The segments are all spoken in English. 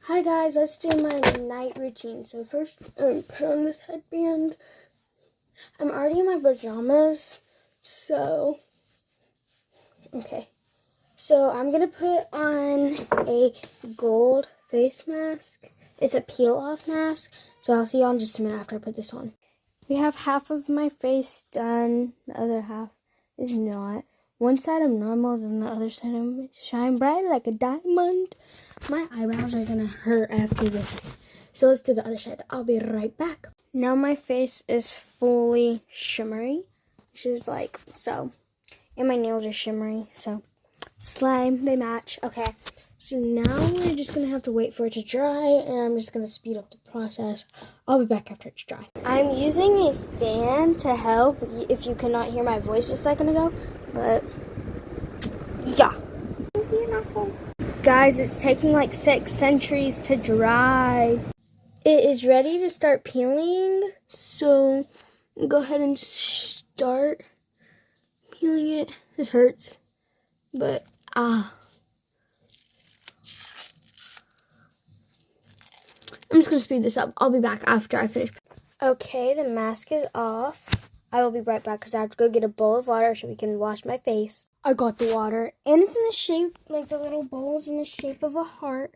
Hi guys, let's do my night routine. So first, put on this headband. I'm already in my pajamas, so, okay. So I'm going to put on a gold face mask. It's a peel-off mask, so I'll see you in just a minute after I put this on. We have half of my face done, the other half is not. One side I'm normal, then the other side I'm shine bright like a diamond. My eyebrows are gonna hurt after this. So let's do the other side. I'll be right back. Now my face is fully shimmery, which is like so. And my nails are shimmery, so slime, they match. Okay, so now we're just gonna have to wait for it to dry, and I'm just gonna speed up the process. I'll be back after it's dry. I'm using a fan to help if you cannot hear my voice just a second ago, but yeah. Guys, it's taking like 6 centuries to dry. It is ready to start peeling, so go ahead and start peeling it. This hurts, but I'm just gonna speed this up. I'll be back after I finish. Okay, the mask is off. I will be right back because I have to go get a bowl of water so we can wash my face. I got the water, and it's in the shape, like the little bowl is in the shape of a heart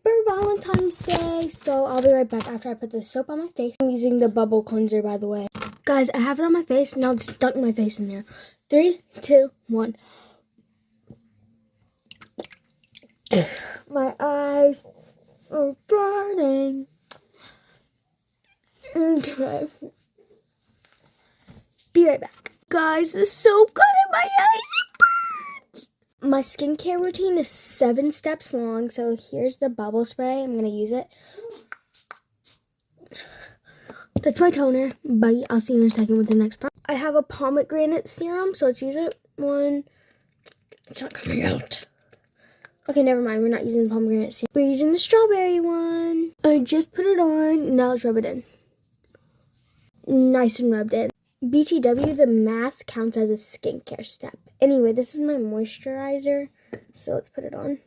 for Valentine's Day. So I'll be right back after I put the soap on my face. I'm using the bubble cleanser, by the way. Guys, I have it on my face. Now just dunk my face in there. 3, 2, 1. My eyes are burning. Okay. Be right back. Guys, the soap got in my eyes. It burns. My skincare routine is 7 steps long. So here's the bubble spray. I'm going to use it. That's my toner. Bye. I'll see you in a second with the next part. I have a pomegranate serum. So let's use it. It's not coming out. Okay, never mind. We're not using the pomegranate serum. We're using the strawberry one. I just put it on. Now let's rub it in. Nice and rubbed in. BTW, the mask counts as a skincare step. Anyway, this is my moisturizer, so let's put it on.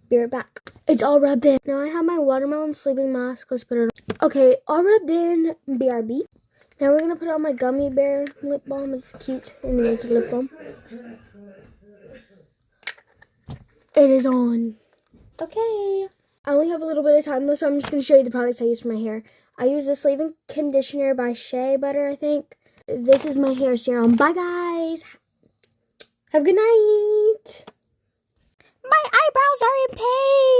Be right back. It's all rubbed in. Now I have my watermelon sleeping mask. Let's put it on. Okay, all rubbed in. BRB. Now we're going to put on my gummy bear lip balm. It's cute. And it's a lip balm. It is on. Okay. I only have a little bit of time though, so I'm just going to show you the products I use for my hair. I use this leave-in conditioner by Shea Butter, I think. This is my hair serum. Bye, guys. Have a good night. My eyebrows are in pain.